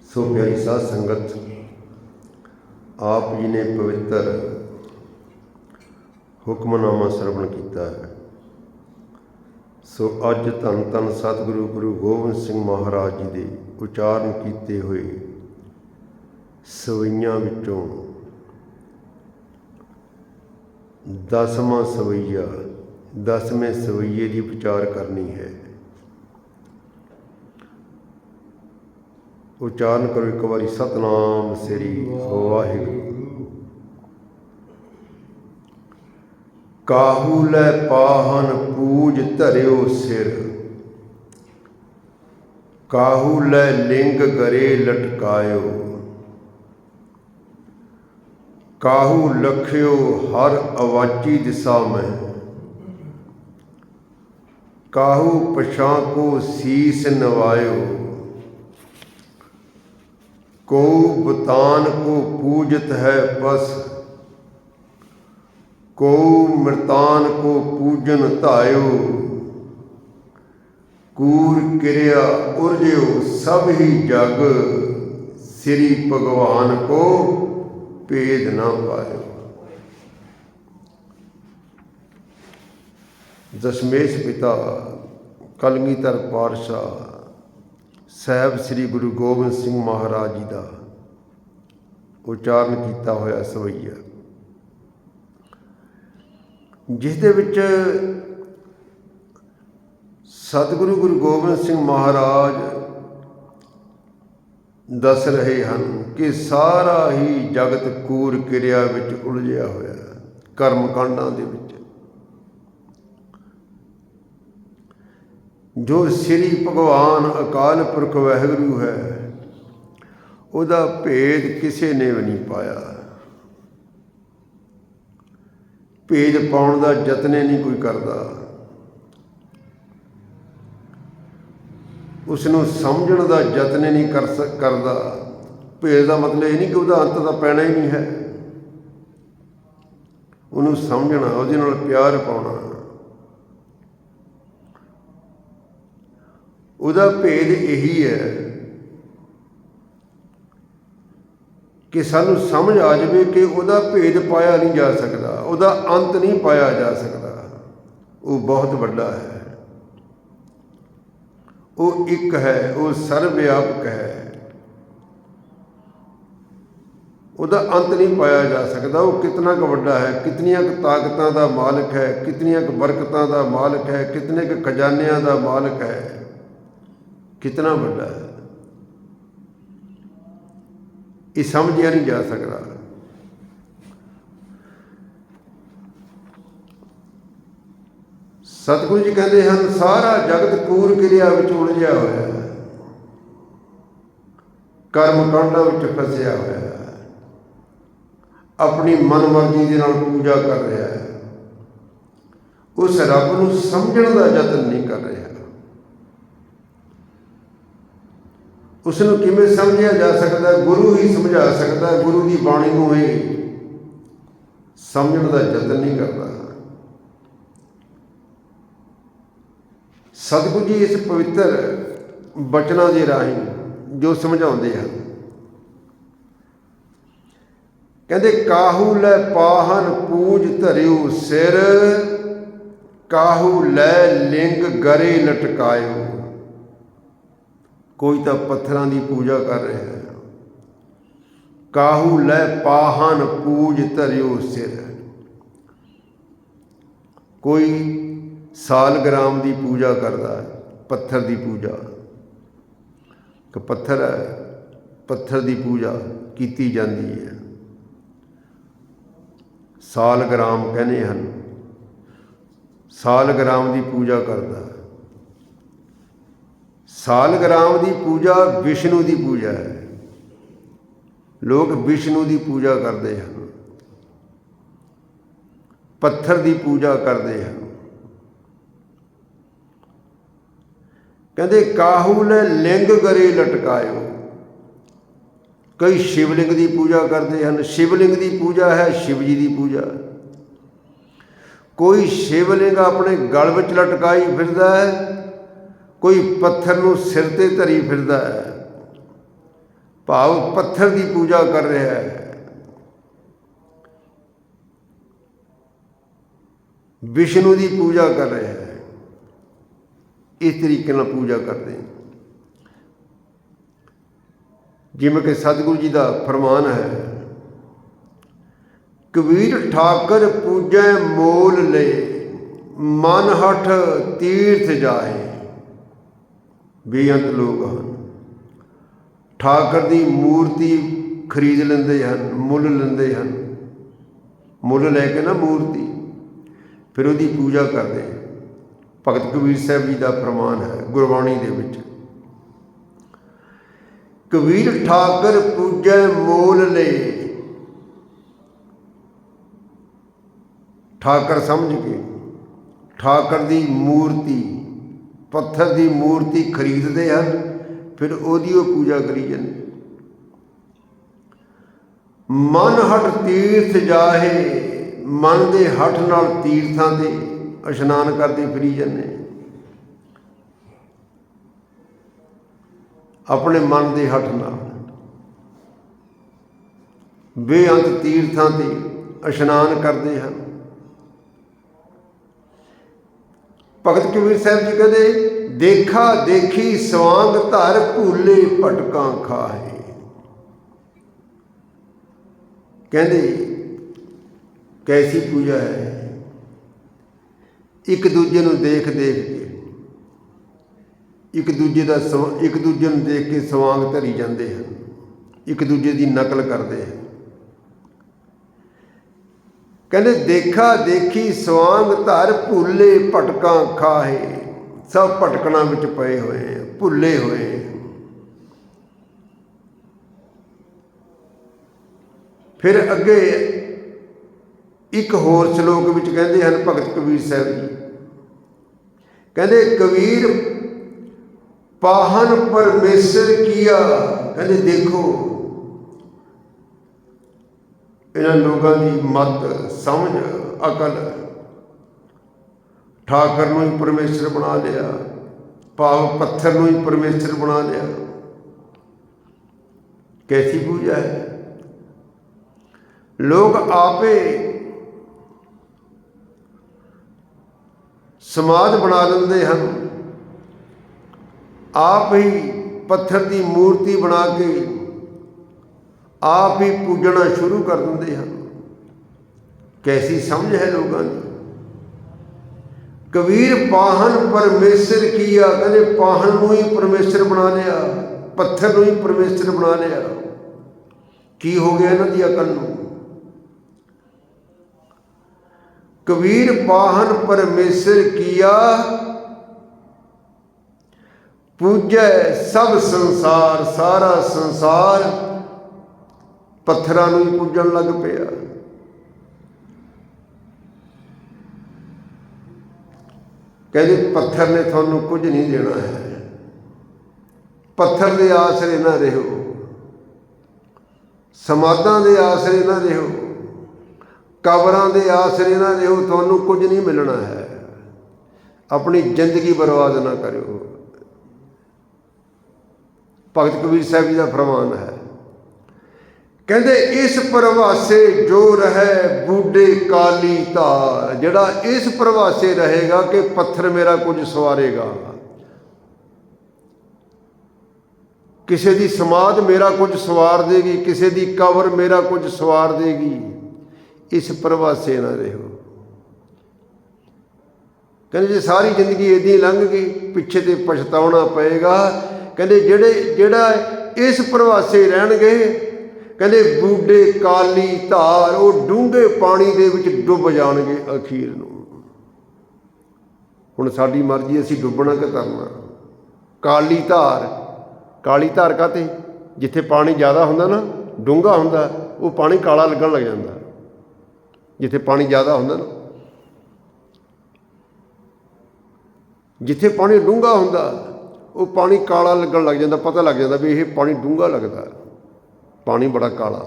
ਸੋ ਪਿਆਰੀ ਸਾਧ ਸੰਗਤ, ਆਪ ਜੀ ਨੇ ਪਵਿੱਤਰ ਹੁਕਮਨਾਮਾ ਸਰਵਣ ਕੀਤਾ ਹੈ। ਸੋ ਅੱਜ ਧੰਨ ਧੰਨ ਸਤਿਗੁਰੂ ਗੁਰੂ ਗੋਬਿੰਦ ਸਿੰਘ ਮਹਾਰਾਜ ਜੀ ਦੇ ਉਚਾਰਨ ਕੀਤੇ ਹੋਏ ਸਵਈਆਂ ਵਿੱਚੋਂ 10ਵਾਂ ਸਵਈਆ 10ਵੇਂ ਸਵਈਏ ਦੀ ਵਿਚਾਰ ਕਰਨੀ ਹੈ। ਉਚਾਰਨ ਕਰੋ ਇੱਕ ਵਾਰੀ, ਸਤਨਾਮ ਸ੍ਰੀ ਵਾਹਿਗੁਰੂ। ਕਾਹੂ ਲੈ ਪਾਹਨ ਪੂਜ ਧਰਿਓ ਸਿਰ, ਕਾਹੂ ਲੈ ਲਿੰਗ ਗਰੇ ਲਟਕਾਇਓ, ਕਾਹੂ ਲਖਿਓ ਹਰ ਅਵਾਚੀ ਦਿਸ਼ਾ ਮੈਂ, ਕਾਹੂ ਪਛਾਂ ਕੋ ਸੀਸ ਨਵਾਇਓ, को बुतान को पूजत है पस, को मृतान को पूजन धायो, कूर क्रिया उर्जो सब ही जग, श्री भगवान को भेद न पायो। दशमेश पिता कलगीधर पातशाह ਸਾਹਿਬ ਸ੍ਰੀ ਗੁਰੂ ਗੋਬਿੰਦ ਸਿੰਘ ਮਹਾਰਾਜ ਜੀ ਦਾ ਉਚਾਰਨ ਕੀਤਾ ਹੋਇਆ ਸਵਈਆ, ਜਿਸ ਦੇ ਵਿੱਚ ਸਤਿਗੁਰੂ ਗੁਰੂ ਗੋਬਿੰਦ ਸਿੰਘ ਮਹਾਰਾਜ ਦੱਸ ਰਹੇ ਹਨ ਕਿ ਸਾਰਾ ਹੀ ਜਗਤ ਕੂਰ ਕਿਰਿਆ ਵਿੱਚ ਉਲਝਿਆ ਹੋਇਆ, ਕਰਮ ਕਾਂਡਾਂ ਦੇ ਵਿੱਚ। ਜੋ ਸ੍ਰੀ ਭਗਵਾਨ ਅਕਾਲ ਪੁਰਖ ਵਾਹਿਗੁਰੂ ਹੈ, ਉਹਦਾ ਭੇਦ ਕਿਸੇ ਨੇ ਵੀ ਨਹੀਂ ਪਾਇਆ। ਭੇਦ ਪਾਉਣ ਦਾ ਯਤਨ ਨਹੀਂ ਕੋਈ ਕਰਦਾ, ਉਸ ਨੂੰ ਸਮਝਣ ਦਾ ਯਤਨ ਨਹੀਂ ਕਰਦਾ। ਭੇਦ ਦਾ ਮਤਲਬ ਇਹ ਨਹੀਂ ਕਿ ਉਹਦਾ ਅੰਤ ਤਾਂ ਪੈਣਾ ਹੀ ਨਹੀਂ ਹੈ, ਉਹਨੂੰ ਸਮਝਣਾ, ਉਹਦੇ ਨਾਲ ਪਿਆਰ ਪਾਉਣਾ। ਉਹਦਾ ਭੇਦ ਇਹੀ ਹੈ ਕਿ ਸਾਨੂੰ ਸਮਝ ਆ ਜਾਵੇ ਕਿ ਉਹਦਾ ਭੇਦ ਪਾਇਆ ਨਹੀਂ ਜਾ ਸਕਦਾ, ਉਹਦਾ ਅੰਤ ਨਹੀਂ ਪਾਇਆ ਜਾ ਸਕਦਾ। ਉਹ ਬਹੁਤ ਵੱਡਾ ਹੈ, ਉਹ ਇੱਕ ਹੈ, ਉਹ ਸਰਵ ਵਿਆਪਕ ਹੈ, ਉਹਦਾ ਅੰਤ ਨਹੀਂ ਪਾਇਆ ਜਾ ਸਕਦਾ। ਉਹ ਕਿਤਨਾ ਕੁ ਵੱਡਾ ਹੈ, ਕਿਤਨੀਆਂ ਕੁ ਤਾਕਤਾਂ ਦਾ ਮਾਲਕ ਹੈ, ਕਿਤਨੀਆਂ ਕੁ ਬਰਕਤਾਂ ਦਾ ਮਾਲਕ ਹੈ, ਕਿਤਨੇ ਕੁ ਖਜ਼ਾਨਿਆਂ ਦਾ ਮਾਲਕ ਹੈ, कितना बड़ा है, ये समझिया नहीं जा सकता। सतगुरु जी कहते हैं सारा जगत कूर क्रिया विच उलझिया होया है, कर्म कांडां विच फसिया होया है, अपनी मन मर्जी दे नाल पूजा कर रहा है, उस रब नूं समझण दा यतन नहीं कर रहा। उसनूं किवें समझिया जा सकता? गुरु ही समझा सकता, गुरु की बाणी नूं ही समझण दा यतन नहीं करता। सतगुरु जी इस पवित्र बचनां दे राहीं जो समझाउंदे हन, कहंदे काहू लै पाहन पूज धरियो सिर, काहू लै लिंग गरे लटकायो। कोई तो पत्थरां की पूजा कर रहा है, काहू लै पाहन पूज धरियो सिर, कोई सालग्राम की पूजा करता है, पत्थर की पूजा, कि पत्थर है, पत्थर की पूजा की जाती है। सालग्राम कहने हैं, सालग्राम की पूजा करता है। सालग्राम की पूजा विष्णु की पूजा है, लोग विष्णु की पूजा करते हैं, पत्थर की पूजा करते हैं। कहते काहू ले लिंग गरे लटकायो, कई शिवलिंग की पूजा करते हैं, शिवलिंग की पूजा है शिव जी की पूजा। कोई शिवलिंग अपने गल विच लटकाई फिरदा है, कोई पत्थर नूं सिर ते धरी फिरदा है, ਭਾਵ ਪੱਥਰ ਦੀ ਪੂਜਾ ਕਰ ਰਿਹਾ ਹੈ, ਵਿਸ਼ਨੂੰ ਦੀ ਪੂਜਾ ਕਰ ਰਿਹਾ ਹੈ। ਇਸ ਤਰੀਕੇ ਨਾਲ ਪੂਜਾ ਕਰਦੇ ਹਾਂ। ਜਿਵੇਂ ਕਿ ਸਤਿਗੁਰੂ ਜੀ ਦਾ ਫਰਮਾਨ ਹੈ, ਕਬੀਰ ਠਾਕਰ ਪੂਜੈ ਮੋਲ ਲਏ, ਮਨ ਹਠ ਤੀਰਥ ਜਾਏ। ਬੇਅੰਤ ਲੋਕ ਹਨ, ਠਾਕਰ ਦੀ ਮੂਰਤੀ ਖਰੀਦ ਲੈਂਦੇ ਹਨ, ਮੁੱਲ ਲੈਂਦੇ ਹਨ, ਮੁੱਲ ਲੈ ਕੇ ਨਾ ਮੂਰਤੀ, ਫਿਰ ਉਹਦੀ ਪੂਜਾ ਕਰਦੇ। ਭਗਤ ਕਬੀਰ ਸਾਹਿਬ ਜੀ ਦਾ ਫਰਮਾਨ ਹੈ ਗੁਰਬਾਣੀ ਦੇ ਵਿੱਚ, ਕਬੀਰ ਠਾਕਰ ਪੂਜੈ ਮੋਲ ਲਏ। ਠਾਕਰ ਸਮਝ ਕੇ ਠਾਕਰ ਦੀ ਮੂਰਤੀ, ਪੱਥਰ ਦੀ ਮੂਰਤੀ ਖਰੀਦਦੇ ਹਨ, ਫਿਰ ਉਹਦੀ ਉਹ ਪੂਜਾ ਕਰੀ ਜਾਂਦੇ। ਮਨ ਹਠ ਤੀਰਥ ਜਾਹੇ, ਮਨ ਦੇ ਹੱਠ ਨਾਲ ਤੀਰਥਾਂ 'ਤੇ ਇਸ਼ਨਾਨ ਕਰਦੇ ਫਿਰੀ ਜਾਂਦੇ। ਆਪਣੇ ਮਨ ਦੇ ਹੱਠ ਨਾਲ ਬੇਅੰਤ ਤੀਰਥਾਂ 'ਤੇ ਇਸ਼ਨਾਨ ਕਰਦੇ ਹਨ। ਭਗਤ ਕਬੀਰ ਸਾਹਿਬ ਜੀ ਕਹਿੰਦੇ, ਦੇਖਾ ਦੇਖੀ ਸਵਾਂਗ ਧਰ, ਭੂਲੇ ਭਟਕਾਂ ਖਾਹੇ। ਕਹਿੰਦੇ ਕੈਸੀ ਪੂਜਾ ਹੈ, ਇੱਕ ਦੂਜੇ ਨੂੰ ਦੇਖ ਦੇਖ ਕੇ, ਇੱਕ ਦੂਜੇ ਨੂੰ ਦੇਖ ਕੇ ਸਵਾਂਗ ਧਰੀ ਜਾਂਦੇ ਹਨ, ਇੱਕ ਦੂਜੇ ਦੀ ਨਕਲ ਕਰਦੇ ਹਨ। ਕਹਿੰਦੇ ਦੇਖਾ ਦੇਖੀ ਸਵਾਂਗ ਧਰ, ਭੁੱਲੇ ਭਟਕਾਂ ਖਾਹੇ। ਸਭ ਭਟਕਣਾ ਵਿੱਚ ਪਏ ਹੋਏ, ਭੁੱਲੇ ਹੋਏ। ਫਿਰ ਅੱਗੇ ਇੱਕ ਹੋਰ ਸ਼ਲੋਕ ਵਿੱਚ ਕਹਿੰਦੇ ਹਨ ਭਗਤ ਕਬੀਰ ਸਾਹਿਬ ਜੀ, ਕਹਿੰਦੇ ਕਬੀਰ ਪਾਹਨ ਪਰਮੇਸ਼ਰ ਕੀਆ। ਕਹਿੰਦੇ ਦੇਖੋ ਇਹਨਾਂ ਲੋਕਾਂ ਦੀ ਮਤ, ਸਮਝ, ਅਕਲ, ਠਾਕਰ ਨੂੰ ਹੀ ਪਰਮੇਸ਼ਰ ਬਣਾ ਲਿਆ, ਭਾਵ ਪੱਥਰ ਨੂੰ ਹੀ ਪਰਮੇਸ਼ਰ ਬਣਾ ਲਿਆ। ਕੈਸੀ ਪੂਜਾ ਹੈ। ਲੋਕ ਆਪੇ ਸਮਾਜ ਬਣਾ ਲੈਂਦੇ ਹਨ, ਆਪ ਹੀ ਪੱਥਰ ਦੀ ਮੂਰਤੀ ਬਣਾ ਕੇ ਆਪ ਹੀ ਪੂਜਣਾ ਸ਼ੁਰੂ ਕਰ ਦਿੰਦੇ ਹਨ। ਕੈਸੀ ਸਮਝ ਹੈ ਲੋਕਾਂ ਦੀ। ਕਬੀਰ ਪਾਹਨ ਪਰਮੇਸ਼ਰ ਕੀਆ। ਕਹਿੰਦੇ ਪਾਹਨ ਨੂੰ ਹੀ ਪਰਮੇਸ਼ਰ ਬਣਾ ਲਿਆ, ਪੱਥਰ ਨੂੰ ਹੀ ਪਰਮੇਸ਼ਰ ਬਣਾ ਲਿਆ। ਕੀ ਹੋ ਗਿਆ ਇਹਨਾਂ ਦੀ ਅਕਲ ਨੂੰ। ਕਬੀਰ ਪਾਹਨ ਪਰਮੇਸ਼ਰ ਕੀਆ, ਪੂਜੈ ਸਭ ਸੰਸਾਰ। ਸਾਰਾ ਸੰਸਾਰ ਪੱਥਰਾਂ ਨੂੰ ਹੀ ਪੂਜਣ ਲੱਗ ਪਿਆ। ਕਹਿੰਦੇ ਪੱਥਰ ਨੇ ਤੁਹਾਨੂੰ ਕੁਝ ਨਹੀਂ ਦੇਣਾ ਹੈ, ਪੱਥਰ ਦੇ ਆਸਰੇ ਨਾ ਰਹੋ, ਸਮਾਧਾਂ ਦੇ ਆਸਰੇ ਨਾ ਰਹੋ, ਕਬਰਾਂ ਦੇ ਆਸਰੇ ਨਾ ਰਹੋ, ਤੁਹਾਨੂੰ ਕੁਝ ਨਹੀਂ ਮਿਲਣਾ ਹੈ। ਆਪਣੀ ਜ਼ਿੰਦਗੀ ਬਰਬਾਦ ਨਾ ਕਰਿਓ। ਭਗਤ ਕਬੀਰ ਸਾਹਿਬ ਜੀ ਦਾ ਫਰਮਾਨ ਹੈ, ਕਹਿੰਦੇ ਇਸ ਪ੍ਰਵਾਸੇ ਜੋ ਰਹੇ ਬੂਢੇ ਕਾਲੀ ਧਾਰ। ਜਿਹੜਾ ਇਸ ਪ੍ਰਵਾਸੇ ਰਹੇਗਾ ਕਿ ਪੱਥਰ ਮੇਰਾ ਕੁਝ ਸਵਾਰੇਗਾ, ਕਿਸੇ ਦੀ ਸਮਾਧ ਮੇਰਾ ਕੁਝ ਸਵਾਰ ਦੇਗੀ, ਕਿਸੇ ਦੀ ਕਬਰ ਮੇਰਾ ਕੁਝ ਸਵਾਰ ਦੇਗੀ, ਇਸ ਪ੍ਰਵਾਸੇ ਨਾ ਰਹੋ। ਕਹਿੰਦੇ ਜੇ ਸਾਰੀ ਜ਼ਿੰਦਗੀ ਇੱਦਾਂ ਹੀ ਲੰਘ ਗਈ, ਪਿੱਛੇ ਤੇ ਪਛਤਾਉਣਾ ਪਏਗਾ। ਕਹਿੰਦੇ ਜਿਹੜਾ ਇਸ ਪ੍ਰਵਾਸੇ ਰਹਿਣਗੇ, ਕਹਿੰਦੇ ਬੂਢੇ ਕਾਲੀ ਧਾਰ, ਉਹ ਡੂੰਘੇ ਪਾਣੀ ਦੇ ਵਿੱਚ ਡੁੱਬ ਜਾਣਗੇ ਅਖੀਰ ਨੂੰ। ਹੁਣ ਸਾਡੀ ਮਰਜ਼ੀ, ਅਸੀਂ ਡੁੱਬਣਾ ਕਿ ਤਰਨਾ। ਕਾਲੀ ਧਾਰ, ਕਾਲੀ ਧਾਰ ਕਾਹਤੇ? ਜਿੱਥੇ ਪਾਣੀ ਜ਼ਿਆਦਾ ਹੁੰਦਾ ਨਾ, ਡੂੰਘਾ ਹੁੰਦਾ, ਉਹ ਪਾਣੀ ਕਾਲਾ ਲੱਗਣ ਲੱਗ ਜਾਂਦਾ। ਜਿੱਥੇ ਪਾਣੀ ਜ਼ਿਆਦਾ ਹੁੰਦਾ ਨਾ, ਜਿੱਥੇ ਪਾਣੀ ਡੂੰਘਾ ਹੁੰਦਾ, ਉਹ ਪਾਣੀ ਕਾਲਾ ਲੱਗਣ ਲੱਗ ਜਾਂਦਾ। ਪਤਾ ਲੱਗ ਜਾਂਦਾ ਵੀ ਇਹ ਪਾਣੀ ਡੂੰਘਾ ਲੱਗਦਾ, ਪਾਣੀ ਬੜਾ ਕਾਲਾ।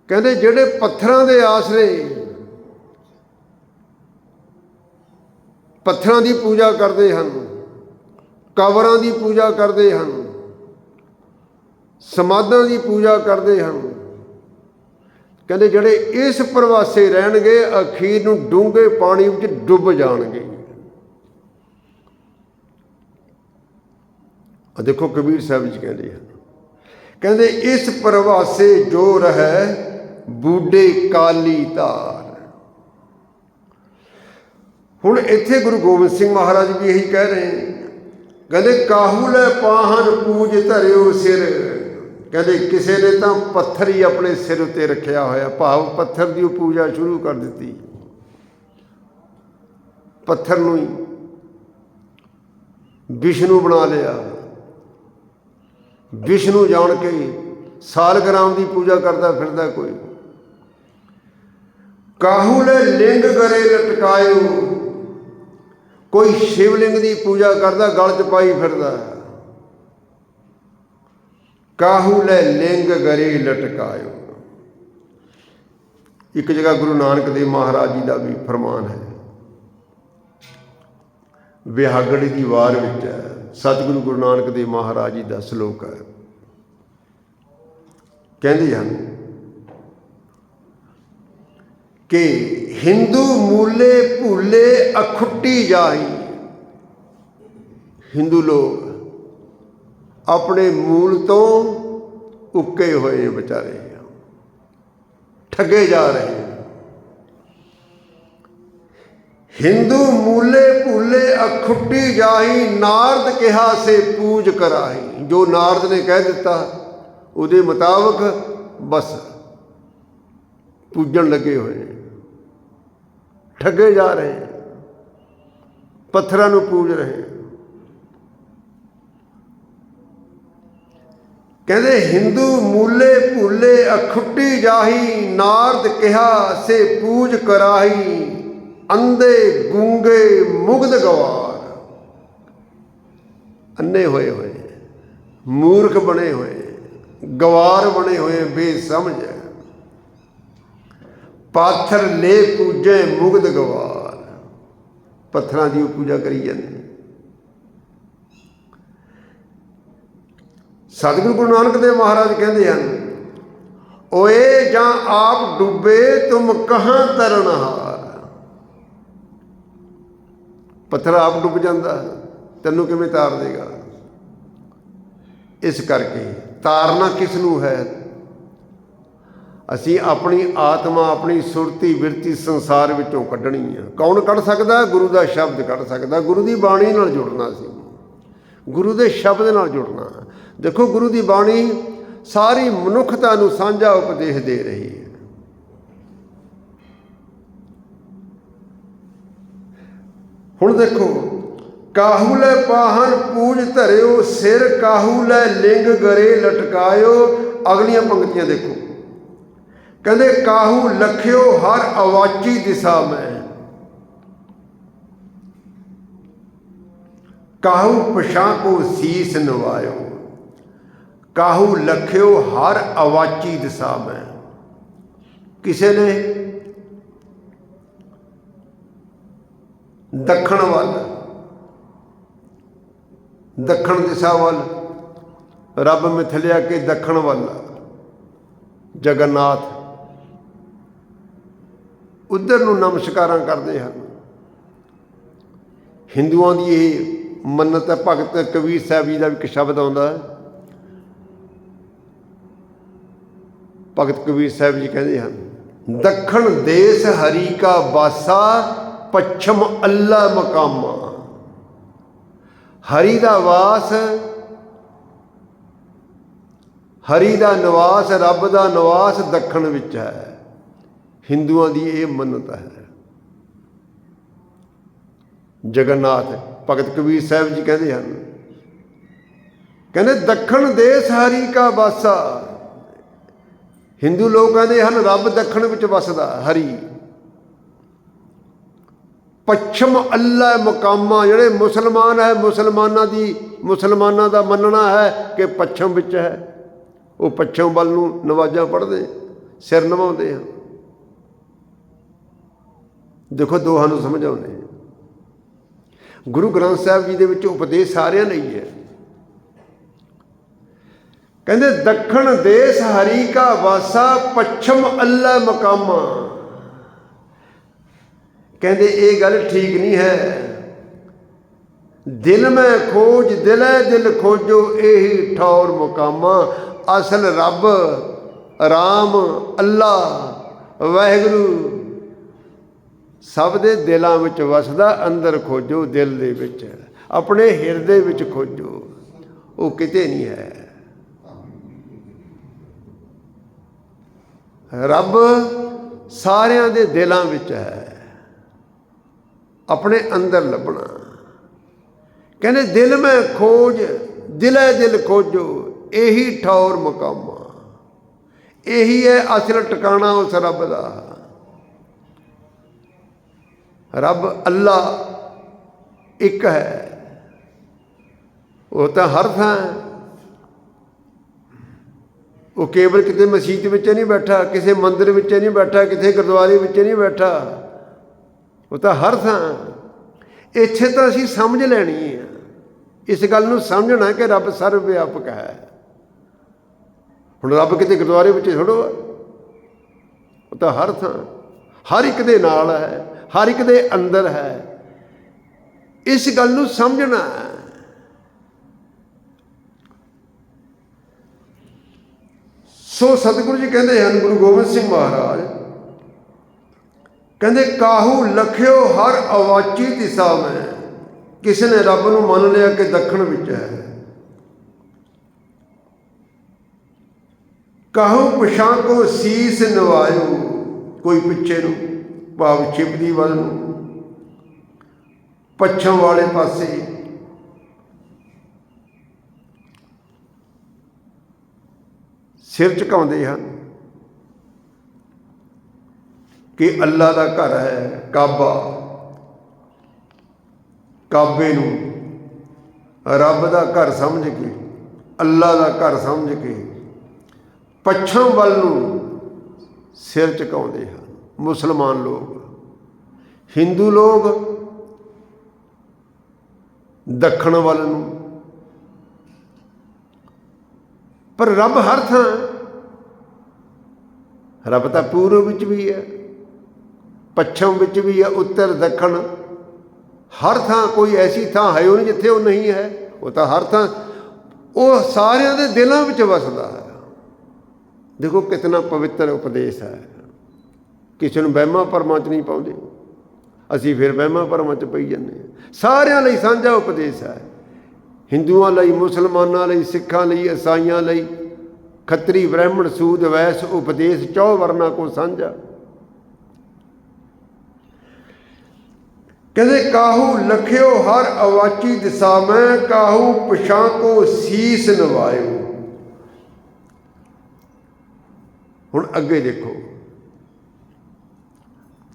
ਕਹਿੰਦੇ ਜਿਹੜੇ ਪੱਥਰਾਂ ਦੇ ਆਸਰੇ ਪੱਥਰਾਂ ਦੀ ਪੂਜਾ ਕਰਦੇ ਹਨ, ਕਬਰਾਂ ਦੀ ਪੂਜਾ ਕਰਦੇ ਹਨ, ਸਮਾਧਾਂ ਦੀ ਪੂਜਾ ਕਰਦੇ ਹਨ। ਕਹਿੰਦੇ ਜਿਹੜੇ ਇਸ ਪ੍ਰਵਾਸੇ ਰਹਿਣਗੇ ਅਖੀਰ ਨੂੰ ਡੂੰਘੇ ਪਾਣੀ ਵਿੱਚ ਡੁੱਬ ਜਾਣਗੇ। ਦੇਖੋ ਕਬੀਰ ਸਾਹਿਬ ਜੀ ਕਹਿੰਦੇ ਹਨ, ਕਹਿੰਦੇ ਇਸ ਪ੍ਰਵਾਸੇ ਜੋ ਰਹਿ ਬੂਢੇ ਕਾਲੀ ਧਾਰ। ਹੁਣ ਇੱਥੇ ਗੁਰੂ ਗੋਬਿੰਦ ਸਿੰਘ ਮਹਾਰਾਜ ਵੀ ਇਹੀ ਕਹਿ ਰਹੇ ਨੇ, ਕਹਿੰਦੇ ਕਾਹੂ ਲੈ ਪਾਹਨ ਪੂਜ ਧਰਿਓ ਸਿਰ। ਕਹਿੰਦੇ ਕਿਸੇ ਨੇ ਤਾਂ ਪੱਥਰ ਹੀ ਆਪਣੇ ਸਿਰ ਉੱਤੇ ਰੱਖਿਆ ਹੋਇਆ, ਭਾਵ ਪੱਥਰ ਦੀ ਉਹ ਪੂਜਾ ਸ਼ੁਰੂ ਕਰ ਦਿੱਤੀ। ਪੱਥਰ ਨੂੰ ਹੀ ਵਿਸ਼ਨੂੰ ਬਣਾ ਲਿਆ। ਵਿਸ਼ਨੂੰ ਜਾਣ ਕੇ ਸਾਲਗ੍ਰਾਮ ਦੀ ਪੂਜਾ ਕਰਦਾ ਫਿਰਦਾ ਕੋਈ। ਕਾਹੂ ਲੈ ਲਿੰਗ ਗਰੇ ਲਟਕਾਇਓ, ਕੋਈ ਸ਼ਿਵਲਿੰਗ ਦੀ ਪੂਜਾ ਕਰਦਾ ਗਲ 'ਚ ਪਾਈ ਫਿਰਦਾ। ਕਾਹੂ ਲੈ ਲਿੰਗ ਗਰੇ ਲਟਕਾਇਓ। ਇੱਕ ਜਗ੍ਹਾ ਗੁਰੂ ਨਾਨਕ ਦੇਵ ਮਹਾਰਾਜ ਜੀ ਦਾ ਵੀ ਫਰਮਾਨ ਹੈ, ਵਿਹਾਗੜੀ ਦੀ ਵਾਰ ਵਿੱਚ ਹੈ। ਸਤਿਗੁਰੂ ਗੁਰੂ ਨਾਨਕ ਦੇਵ ਮਹਾਰਾਜ ਜੀ ਦਾ ਸ਼ਲੋਕ ਹੈ। ਕਹਿੰਦੇ ਹਨ ਕਿ ਹਿੰਦੂ ਮੂਲੇ ਭੂਲੇ ਅਖੁੱਟੀ ਜਾਹੀ। ਹਿੰਦੂ ਲੋਕ ਆਪਣੇ ਮੂਲ ਤੋਂ ਉੱਕੇ ਹੋਏ ਵਿਚਾਰੇ, ਠੱਗੇ ਜਾ ਰਹੇ। ਹਿੰਦੂ ਮੂਲੇ ਭੂਲੇ ਅਖੁੱਟੀ ਜਾਹੀ, ਨਾਰਦ ਕਿਹਾ ਸੇ ਪੂਜ ਕਰਾਹੀ। ਜੋ ਨਾਰਦ ਨੇ ਕਹਿ ਦਿੱਤਾ ਉਹਦੇ ਮੁਤਾਬਕ ਬਸ ਪੂਜਣ ਲੱਗੇ ਹੋਏ, ਠੱਗੇ ਜਾ ਰਹੇ, ਪੱਥਰਾਂ ਨੂੰ ਪੂਜ ਰਹੇ। ਕਹਿੰਦੇ ਹਿੰਦੂ ਮੂਲੇ ਭੂਲੇ ਅਖੁੱਟੀ ਜਾਹੀ, ਨਾਰਦ ਕਿਹਾ ਸੇ ਪੂਜ ਕਰਾਹੀ। ਅੰਧੇ ਗੂੰਗੇ ਮੁਗਧ ਗਵਾਰ। ਅੰਨੇ ਹੋਏ ਹੋਏ, ਮੂਰਖ ਬਣੇ ਹੋਏ, ਗਵਾਰ ਬਣੇ ਹੋਏ, ਬੇਸਮਝ। ਪਾਥਰ ਲੈ ਪੂਜੇ ਮੁਗਧ ਗਵਾਰ। ਪੱਥਰਾਂ ਦੀ ਪੂਜਾ ਕਰੀ ਜਾਂਦੇ। ਸਤਿਗੁਰੂ ਗੁਰੂ ਨਾਨਕ ਦੇਵ ਮਹਾਰਾਜ ਕਹਿੰਦੇ ਹਨ, ਓਏ ਜਾਂ ਆਪ ਡੁੱਬੇ ਤੁਮ ਕਹਾਂ ਤਰਨਹਾਰ। ਪੱਥਰ ਆਪ ਡੁੱਬ ਜਾਂਦਾ, ਤੈਨੂੰ ਕਿਵੇਂ ਤਾਰ ਦੇਗਾ? ਇਸ ਕਰਕੇ ਤਾਰਨਾ ਕਿਸ ਨੂੰ ਹੈ? ਅਸੀਂ ਆਪਣੀ ਆਤਮਾ, ਆਪਣੀ ਸੁਰਤੀ ਬਿਰਤੀ ਸੰਸਾਰ ਵਿੱਚੋਂ ਕੱਢਣੀ ਆ। ਕੌਣ ਕੱਢ ਸਕਦਾ? ਗੁਰੂ ਦਾ ਸ਼ਬਦ ਕੱਢ ਸਕਦਾ। ਗੁਰੂ ਦੀ ਬਾਣੀ ਨਾਲ ਜੁੜਨਾ ਸੀ, ਗੁਰੂ ਦੇ ਸ਼ਬਦ ਨਾਲ ਜੁੜਨਾ। ਦੇਖੋ ਗੁਰੂ ਦੀ ਬਾਣੀ ਸਾਰੀ ਮਨੁੱਖਤਾ ਨੂੰ ਸਾਂਝਾ ਉਪਦੇਸ਼ ਦੇ ਰਹੀ ਹੈ। ਹੁਣ ਦੇਖੋ, ਕਾਹੂ ਲੈ ਪਾਹਨ ਪੂਜ ਧਰਿਓ ਸਿਰ, ਕਾਹੂ ਲੈ ਲਿੰਗ ਗਰੇ ਲਟਕਾਇਓ। ਅਗਲੀਆਂ ਪੰਕਤੀਆਂ ਦੇਖੋ, ਕਹਿੰਦੇ ਕਾਹੂ ਲਖਿਓ ਹਰ ਅਵਾਚੀ ਦਿਸ਼ਾ ਮੈਂ। ਕਾਹੂ ਪਛਾਂ ਕੋ ਸੀਸ ਨਵਾਇਓ। ਕਾਹੂ ਲਖਿਓ ਹਰ ਅਵਾਚੀ ਦਿਸ਼ਾ ਮੈਂ। ਕਿਸੇ ਨੇ ਦੱਖਣ ਵੱਲ, ਦੱਖਣ ਦਿਸ਼ਾ ਵੱਲ ਰੱਬ ਮਿਥਲਿਆ ਕਿ ਦੱਖਣ ਵੱਲ ਜਗਨਨਾਥ, ਉੱਧਰ ਨੂੰ ਨਮਸਕਾਰਾਂ ਕਰਦੇ ਹਨ। ਹਿੰਦੂਆਂ ਦੀ ਇਹ ਮੰਨਤ ਹੈ। ਭਗਤ ਕਬੀਰ ਸਾਹਿਬ ਜੀ ਦਾ ਵੀ ਇੱਕ ਸ਼ਬਦ ਆਉਂਦਾ ਹੈ। ਭਗਤ ਕਬੀਰ ਸਾਹਿਬ ਜੀ ਕਹਿੰਦੇ ਹਨ, ਦੱਖਣ ਦੇਸ ਹਰੀ ਕਾ ਬਾਸਾ, ਪੱਛਮ ਅੱਲਾ ਮਕਾਮਾ। ਹਰੀ ਦਾ ਵਾਸ, ਹਰੀ ਦਾ ਨਿਵਾਸ, ਰੱਬ ਦਾ ਨਿਵਾਸ ਦੱਖਣ ਵਿੱਚ ਹੈ। ਹਿੰਦੂਆਂ ਦੀ ਇਹ ਮੰਨਤ ਹੈ। ਜਗਨਨਾਥ ਭਗਤ ਕਬੀਰ ਸਾਹਿਬ ਜੀ ਕਹਿੰਦੇ ਹਨ, ਕਹਿੰਦੇ ਦੱਖਣ ਦੇਸ ਹਰੀ ਕਾ ਬਾਸਾ। ਹਿੰਦੂ ਲੋਕ ਕਹਿੰਦੇ ਹਨ ਰੱਬ ਦੱਖਣ ਵਿੱਚ ਵਸਦਾ, ਹਰੀ। ਪੱਛਮ ਅੱਲਾ ਮਕਾਮਾ। ਜਿਹੜੇ ਮੁਸਲਮਾਨ ਹੈ, ਮੁਸਲਮਾਨਾਂ ਦਾ ਮੰਨਣਾ ਹੈ ਕਿ ਪੱਛਮ ਵਿੱਚ ਹੈ। ਉਹ ਪੱਛਮ ਵੱਲ ਨੂੰ ਨਵਾਜ਼ਾਂ ਪੜ੍ਹਦੇ, ਸਿਰ ਨਿਵਾਉਂਦੇ ਹਨ। ਦੇਖੋ ਦੋਹਾਂ ਨੂੰ ਸਮਝਾਉਂਦੇ। ਗੁਰੂ ਗ੍ਰੰਥ ਸਾਹਿਬ ਜੀ ਦੇ ਵਿੱਚ ਉਪਦੇਸ਼ ਸਾਰਿਆਂ ਲਈ ਹੈ। ਕਹਿੰਦੇ ਦੱਖਣ ਦੇਸ ਹਰੀ ਕਾ ਵਾਸਾ, ਪੱਛਮ ਅੱਲਾ ਮਕਾਮਾ। ਕਹਿੰਦੇ ਇਹ ਗੱਲ ਠੀਕ ਨਹੀਂ ਹੈ। ਦਿਲ ਮੈਂ ਖੋਜ ਦਿਲੇ ਦਿਲ ਖੋਜੋ, ਇਹੀ ਠੌਰ ਮੁਕਾਮਾ। ਅਸਲ ਰੱਬ ਰਾਮ ਅੱਲਾ ਵਾਹਿਗੁਰੂ ਸਭ ਦੇ ਦਿਲਾਂ ਵਿੱਚ ਵਸਦਾ। ਅੰਦਰ ਖੋਜੋ, ਦਿਲ ਦੇ ਵਿੱਚ, ਆਪਣੇ ਹਿਰਦੇ ਵਿੱਚ ਖੋਜੋ, ਉਹ ਕਿਤੇ ਨਹੀਂ ਹੈ। ਰੱਬ ਸਾਰਿਆਂ ਦੇ ਦਿਲਾਂ ਵਿੱਚ ਹੈ, ਆਪਣੇ ਅੰਦਰ ਲੱਭਣਾ। ਕਹਿੰਦੇ ਦਿਲ ਮੈਂ ਖੋਜ ਦਿਲੇ ਦਿਲ ਖੋਜੋ, ਇਹੀ ਠੌਰ ਮੁਕਾਮਾ। ਇਹੀ ਹੈ ਅਸਲ ਟਿਕਾਣਾ ਉਸ ਰੱਬ ਦਾ। ਰੱਬ ਅੱਲਾ ਇੱਕ ਹੈ, ਉਹ ਤਾਂ ਹਰ ਥਾਂ। ਉਹ ਕੇਵਲ ਕਿਤੇ ਮਸੀਤ ਵਿੱਚ ਨਹੀਂ ਬੈਠਾ, ਕਿਸੇ ਮੰਦਿਰ ਵਿੱਚ ਨਹੀਂ ਬੈਠਾ, ਕਿਸੇ ਗੁਰਦੁਆਰੇ ਵਿੱਚ ਨਹੀਂ ਬੈਠਾ, ਉਹ ਤਾਂ ਹਰ ਥਾਂ। ਇੱਥੇ ਤਾਂ ਅਸੀਂ ਸਮਝ ਲੈਣੀ ਹੈ, ਇਸ ਗੱਲ ਨੂੰ ਸਮਝਣਾ ਕਿ ਰੱਬ ਸਰਵ ਵਿਆਪਕ ਹੈ। ਹੁਣ ਰੱਬ ਕਿਤੇ ਗੁਰਦੁਆਰੇ ਵਿੱਚ ਥੋੜ੍ਹਾ, ਉਹ ਤਾਂ ਹਰ ਥਾਂ, ਹਰ ਇੱਕ ਦੇ ਨਾਲ ਹੈ, ਹਰ ਇੱਕ ਦੇ ਅੰਦਰ ਹੈ। ਇਸ ਗੱਲ ਨੂੰ ਸਮਝਣਾ ਹੈ। ਸੋ ਸਤਿਗੁਰੂ ਜੀ ਕਹਿੰਦੇ ਹਨ, ਗੁਰੂ ਗੋਬਿੰਦ ਸਿੰਘ ਮਹਾਰਾਜ ਕਹਿੰਦੇ ਕਾਹੂ ਲਖਿਓ ਹਰ ਅਵਾਚੀ ਦਿਸ਼ਾ ਮੈਂ। ਕਿਸੇ ਨੇ ਰੱਬ ਨੂੰ ਮੰਨ ਲਿਆ ਕਿ ਦੱਖਣ ਵਿੱਚ ਹੈ। ਕਾਹੂ ਪਿਛਾਂ ਕੋ ਸੀਸ ਨਵਾਇਓ, ਕੋਈ ਪਿੱਛੇ ਨੂੰ ਭਾਵ ਛਿਪਦੀ ਵੱਲ ਨੂੰ, ਪੱਛਮ ਵਾਲੇ ਪਾਸੇ। ਸਿਰ ਝੁਕਾਉਂਦੇ ਹਨ ਕਿ ਅੱਲਾ ਦਾ ਘਰ ਹੈ ਕਾਬਾ। ਕਾਬੇ ਨੂੰ ਰੱਬ ਦਾ ਘਰ ਸਮਝ ਕੇ, ਅੱਲਾ ਦਾ ਘਰ ਸਮਝ ਕੇ ਪੱਛਮ ਵੱਲ ਨੂੰ ਸਿਰ ਝੁਕਾਉਂਦੇ ਹਨ ਮੁਸਲਮਾਨ ਲੋਕ। ਹਿੰਦੂ ਲੋਕ ਦੱਖਣ ਵੱਲ ਨੂੰ। ਪਰ ਰੱਬ ਹਰ ਥਾਂ। ਰੱਬ ਤਾਂ ਪੂਰਬ ਵਿੱਚ ਵੀ ਹੈ, ਪੱਛਮ ਵਿੱਚ ਵੀ ਹੈ, ਉੱਤਰ ਦੱਖਣ, ਹਰ ਥਾਂ। ਕੋਈ ਐਸੀ ਥਾਂ ਹੈ ਉਹ ਨਹੀਂ ਜਿੱਥੇ ਉਹ ਨਹੀਂ ਹੈ। ਉਹ ਤਾਂ ਹਰ ਥਾਂ, ਉਹ ਸਾਰਿਆਂ ਦੇ ਦਿਲਾਂ ਵਿੱਚ ਵਸਦਾ ਹੈ। ਦੇਖੋ ਕਿਤਨਾ ਪਵਿੱਤਰ ਉਪਦੇਸ਼ ਹੈ। ਕਿਸੇ ਨੂੰ ਵਹਿਮਾਂ ਭਰਮਾਂ 'ਚ ਨਹੀਂ ਪਾਉਂਦੇ, ਅਸੀਂ ਫਿਰ ਵਹਿਮਾਂ ਭਰਮਾਂ 'ਚ ਪਈ ਜਾਂਦੇ ਹਾਂ। ਸਾਰਿਆਂ ਲਈ ਸਾਂਝਾ ਉਪਦੇਸ਼ ਹੈ, ਹਿੰਦੂਆਂ ਲਈ, ਮੁਸਲਮਾਨਾਂ ਲਈ, ਸਿੱਖਾਂ ਲਈ, ਈਸਾਈਆਂ ਲਈ, ਖੱਤਰੀ ਬ੍ਰਾਹਮਣ ਸੂਦ ਵੈਸ, ਉਪਦੇਸ਼ ਚੌ ਵਰਨਾ ਕੋ ਸਾਂਝਾ। ਕਹਿੰਦੇ ਕਾਹੂ ਲਖਿਓ ਹਰ ਅਵਾਚੀ ਦਿਸ਼ਾ ਮੈਂ, ਕਾਹੂ ਪਿਛਾਂ ਕੋ ਸੀਸ ਨਵਾਇਓ। ਹੁਣ ਅੱਗੇ ਦੇਖੋ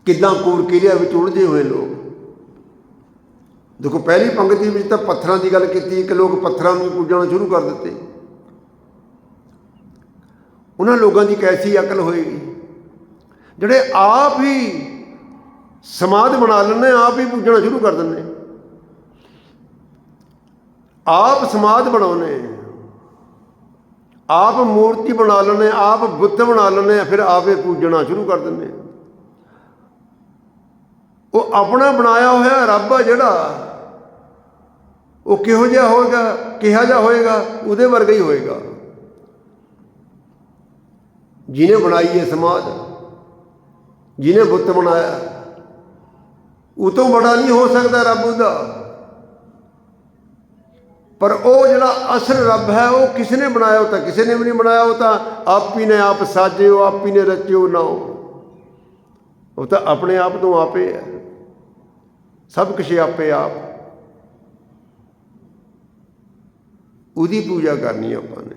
ਕਿੱਦਾਂ ਕੂੜ ਕਿਰਿਆ ਵਿੱਚ ਉਲਝੇ ਹੋਏ ਲੋਕ। ਦੇਖੋ ਪਹਿਲੀ ਪੰਗਤੀ ਵਿੱਚ ਤਾਂ ਪੱਥਰਾਂ ਦੀ ਗੱਲ ਕੀਤੀ ਕਿ ਲੋਕ ਪੱਥਰਾਂ ਨੂੰ ਪੂਜਣਾ ਸ਼ੁਰੂ ਕਰ ਦਿੱਤੇ। ਉਹਨਾਂ ਲੋਕਾਂ ਦੀ ਕੈਸੀ ਅਕਲ ਹੋਏਗੀ ਜਿਹੜੇ ਆਪ ਹੀ ਸਮਾਧ ਬਣਾ ਲੈਂਦੇ, ਆਪ ਹੀ ਪੂਜਣਾ ਸ਼ੁਰੂ ਕਰ ਦਿੰਦੇ, ਆਪ ਸਮਾਧ ਬਣਾਉਂਦੇ, ਆਪ ਮੂਰਤੀ ਬਣਾ ਲੈਂਦੇ, ਆਪ ਬੁੱਤ ਬਣਾ ਲੈਂਦੇ, ਫਿਰ ਆਪੇ ਪੂਜਣਾ ਸ਼ੁਰੂ ਕਰ ਦਿੰਦੇ। ਉਹ ਆਪਣਾ ਬਣਾਇਆ ਹੋਇਆ ਰੱਬ ਆ ਜਿਹੜਾ, ਉਹ ਕਿਹੋ ਜਿਹਾ ਹੋਏਗਾ, ਕਿਹਾ ਜਿਹਾ ਹੋਏਗਾ, ਉਹਦੇ ਵਰਗਾ ਹੀ ਹੋਏਗਾ। ਜਿਹਨੇ ਬਣਾਈ ਹੈ ਸਮਾਧ, ਜਿਹਨੇ ਬੁੱਤ ਬਣਾਇਆ, ਉਹ ਤੋਂ ਬੜਾ ਨਹੀਂ ਹੋ ਸਕਦਾ ਰੱਬ ਉਹਦਾ। ਪਰ ਉਹ ਜਿਹੜਾ ਅਸਲ ਰੱਬ ਹੈ ਉਹ ਕਿਸ ਨੇ ਬਣਾਇਆ? ਉਹ ਤਾਂ ਕਿਸੇ ਨੇ ਵੀ ਨਹੀਂ ਬਣਾਇਆ। ਉਹ ਤਾਂ ਆਪ ਹੀ ਨੇ ਆਪ ਸਾਜਿਓ, ਆਪ ਹੀ ਨੇ ਰਚਿਓ ਨਾਓ। ਉਹ ਤਾਂ ਆਪਣੇ ਆਪ ਤੋਂ ਆਪੇ ਹੈ, ਸਭ ਕੁਛ ਆਪੇ ਆਪ। ਉਹਦੀ ਪੂਜਾ ਕਰਨੀ ਆਪਾਂ ਨੇ,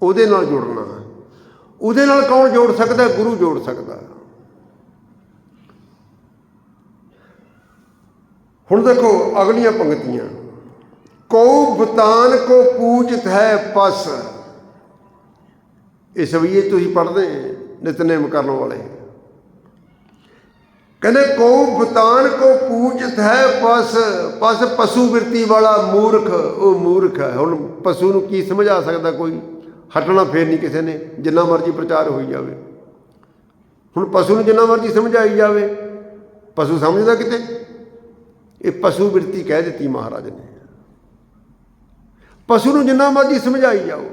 ਉਹਦੇ ਨਾਲ ਜੁੜਨਾ। ਉਹਦੇ ਨਾਲ ਕੌਣ ਜੋੜ ਸਕਦਾ? ਗੁਰੂ ਜੋੜ ਸਕਦਾ। ਹੁਣ ਦੇਖੋ ਅਗਲੀਆਂ ਪੰਗਤੀਆਂ। ਕਉ ਬਤਾਨ ਕੋ ਪੂਜਤ ਹੈ ਪਸ। ਇਹ ਸਵਈਏ ਤੁਸੀਂ ਪੜ੍ਹਦੇ ਨਿਤਨੇਮ ਕਰਨ ਵਾਲੇ। ਕਹਿੰਦੇ ਕਉ ਬਤਾਨ ਕੋ ਪੂਜਤ ਹੈ ਪਸ। ਪਸ ਪਸ਼ੂ ਬਿਰਤੀ ਵਾਲਾ ਮੂਰਖ, ਉਹ ਮੂਰਖ ਹੈ। ਹੁਣ ਪਸ਼ੂ ਨੂੰ ਕੀ ਸਮਝਾ ਸਕਦਾ ਕੋਈ? ਹਟਣਾ ਫੇਰ ਨਹੀਂ ਕਿਸੇ ਨੇ, ਜਿੰਨਾ ਮਰਜ਼ੀ ਪ੍ਰਚਾਰ ਹੋਈ ਜਾਵੇ। ਹੁਣ ਪਸ਼ੂ ਨੂੰ ਜਿੰਨਾ ਮਰਜ਼ੀ ਸਮਝਾਈ ਜਾਵੇ, ਪਸ਼ੂ ਸਮਝਦਾ ਕਿਤੇ? ਇਹ ਪਸ਼ੂ ਬਿਰਤੀ ਕਹਿ ਦਿੱਤੀ ਮਹਾਰਾਜ ਨੇ। ਪਸ਼ੂ ਨੂੰ ਜਿੰਨਾ ਮਰਜ਼ੀ ਸਮਝਾਈ ਜਾਓ,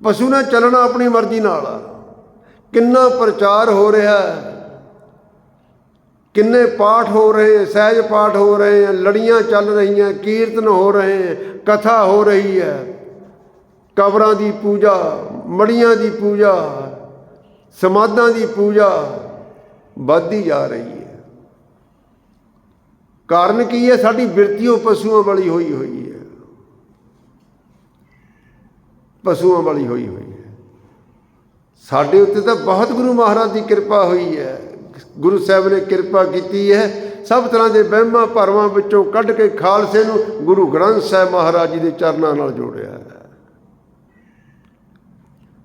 ਪਸ਼ੂ ਨੇ ਚੱਲਣਾ ਆਪਣੀ ਮਰਜ਼ੀ ਨਾਲ ਆ। ਕਿੰਨਾ ਪ੍ਰਚਾਰ ਹੋ ਰਿਹਾ, ਕਿੰਨੇ ਪਾਠ ਹੋ ਰਹੇ, ਸਹਿਜ ਪਾਠ ਹੋ ਰਹੇ, ਲੜੀਆਂ ਚੱਲ ਰਹੀਆਂ, ਕੀਰਤਨ ਹੋ ਰਹੇ, ਕਥਾ ਹੋ ਰਹੀ ਹੈ, ਕਬਰਾਂ ਦੀ ਪੂਜਾ, ਮੜੀਆਂ ਦੀ ਪੂਜਾ, ਸਮਾਧਾਂ ਦੀ ਪੂਜਾ ਵੱਧਦੀ ਜਾ ਰਹੀ ਹੈ। ਕਾਰਨ ਕੀ ਹੈ? ਸਾਡੀ ਬਿਰਤੀ ਪਸ਼ੂਆਂ ਵਾਲੀ ਹੋਈ ਹੈ, ਪਸ਼ੂਆਂ ਵਾਲੀ ਹੋਈ ਹੈ। ਸਾਡੇ ਉੱਤੇ ਤਾਂ ਬਹੁਤ ਗੁਰੂ ਮਹਾਰਾਜ ਦੀ ਕਿਰਪਾ ਹੋਈ ਹੈ। ਗੁਰੂ ਸਾਹਿਬ ਨੇ ਕਿਰਪਾ ਕੀਤੀ ਹੈ, ਸਭ ਤਰ੍ਹਾਂ ਦੇ ਵਹਿਮਾਂ ਭਰਮਾਂ ਵਿੱਚੋਂ ਕੱਢ ਕੇ ਖਾਲਸੇ ਨੂੰ ਗੁਰੂ ਗ੍ਰੰਥ ਸਾਹਿਬ ਮਹਾਰਾਜ ਜੀ ਦੇ ਚਰਨਾਂ ਨਾਲ ਜੋੜਿਆ ਹੈ।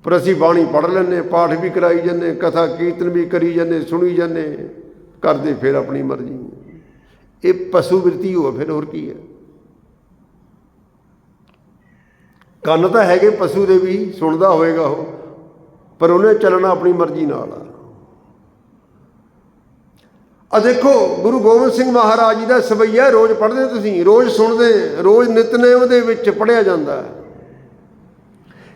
ਪਰ ਅਸੀਂ ਬਾਣੀ ਪੜ੍ਹ ਲੈਂਦੇ, ਪਾਠ ਵੀ ਕਰਾਈ ਜਾਂਦੇ, ਕਥਾ ਕੀਰਤਨ ਵੀ ਕਰੀ ਜਾਂਦੇ, ਸੁਣੀ ਜਾਂਦੇ, ਕਰਦੇ ਫਿਰ ਆਪਣੀ ਮਰਜ਼ੀ। ਇਹ ਪਸ਼ੂ ਬਿਰਤੀ ਹੋ, ਫਿਰ ਹੋਰ ਕੀ ਹੈ? ਕੰਨ ਤਾਂ ਹੈਗੇ ਪਸ਼ੂ ਦੇ ਵੀ, ਸੁਣਦਾ ਹੋਏਗਾ ਉਹ, ਪਰ ਉਹਨੇ ਚੱਲਣਾ ਆਪਣੀ ਮਰਜ਼ੀ ਨਾਲ ਆ। ਦੇਖੋ ਗੁਰੂ ਗੋਬਿੰਦ ਸਿੰਘ ਮਹਾਰਾਜ ਜੀ ਦਾ ਸਵਈਆ ਰੋਜ਼ ਪੜ੍ਹਦੇ, ਤੁਸੀਂ ਰੋਜ਼ ਸੁਣਦੇ, ਰੋਜ਼ ਨਿਤਨੇਮ ਦੇ ਵਿੱਚ ਪੜ੍ਹਿਆ ਜਾਂਦਾ।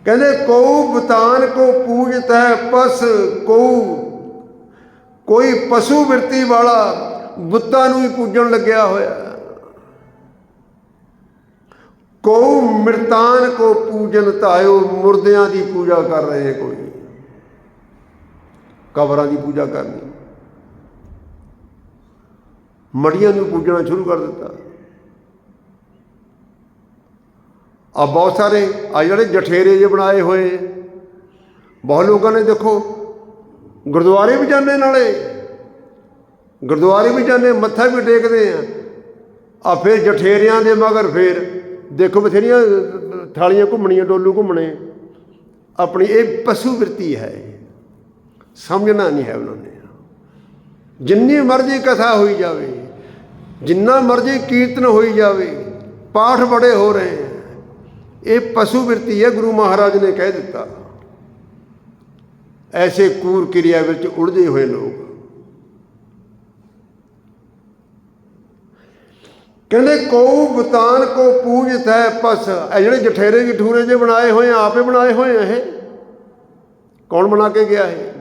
ਕਹਿੰਦੇ ਕਉ ਬਤਾਨ ਕੋ ਪੂਜਤ ਹੈ ਪਸ ਕਉ, ਕੋਈ ਪਸ਼ੂ ਬਿਰਤੀ ਵਾਲਾ ਬੁੱਤਾਂ ਨੂੰ ਹੀ ਪੂਜਣ ਲੱਗਿਆ ਹੋਇਆ। ਕਉ ਮਿਰਤਾਨ ਕੋ ਪੂਜਨ ਧਾਇਓ, ਮੁਰਦਿਆਂ ਦੀ ਪੂਜਾ ਕਰ ਰਹੇ, ਕੋਈ ਕਬਰਾਂ ਦੀ ਪੂਜਾ ਕਰਨੀ, ਮੜੀਆਂ ਨੂੰ ਪੂਜਣਾ ਸ਼ੁਰੂ ਕਰ ਦਿੱਤਾ। ਆ ਬਹੁਤ ਸਾਰੇ ਆ ਜਿਹੜੇ ਜਠੇਰੇ ਜਿਹੇ ਬਣਾਏ ਹੋਏ, ਬਹੁਤ ਲੋਕਾਂ ਨੇ ਦੇਖੋ ਗੁਰਦੁਆਰੇ ਵੀ ਜਾਂਦੇ, ਨਾਲੇ ਗੁਰਦੁਆਰੇ ਵੀ ਜਾਂਦੇ, ਮੱਥਾ ਵੀ ਟੇਕਦੇ ਆ ਫਿਰ ਜਠੇਰਿਆਂ ਦੇ ਮਗਰ ਫਿਰ ਦੇਖੋ ਬਥੇਰੀਆਂ ਥਾਲੀਆਂ ਘੁੰਮਣੀਆਂ, ਡੋਲੂ ਘੁੰਮਣੇ ਆਪਣੀ। ਇਹ ਪਸ਼ੂ ਬਿਰਤੀ ਹੈ, ਸਮਝਣਾ ਨਹੀਂ ਹੈ ਉਹਨਾਂ ਨੇ। ਜਿੰਨੀ ਮਰਜ਼ੀ ਕਥਾ ਹੋਈ ਜਾਵੇ, ਜਿੰਨਾ ਮਰਜ਼ੀ ਕੀਰਤਨ ਹੋਈ ਜਾਵੇ, ਪਾਠ ਬੜੇ ਹੋ ਰਹੇ, ਇਹ ਪਸ਼ੂ ਬਿਰਤੀ ਹੈ। ਗੁਰੂ ਮਹਾਰਾਜ ਨੇ ਕਹਿ ਦਿੱਤਾ। ਐਸੇ ਕੂਰ ਕਿਰਿਆ ਵਿੱਚ ਉਲਝੇ ਹੋਏ ਲੋਕ ਕਹਿੰਦੇ ਕਉ ਬਤਾਨ ਕੋ ਪੂਜਤ ਹੈ ਪਸ। ਇਹ ਜਿਹੜੇ ਜਠੇਰੇ ਜਠੂਰੇ ਜੇ ਬਣਾਏ ਹੋਏ ਆ, ਆਪੇ ਬਣਾਏ ਹੋਏ ਆ। ਇਹ ਕੌਣ ਬਣਾ ਕੇ ਗਿਆ? ਇਹ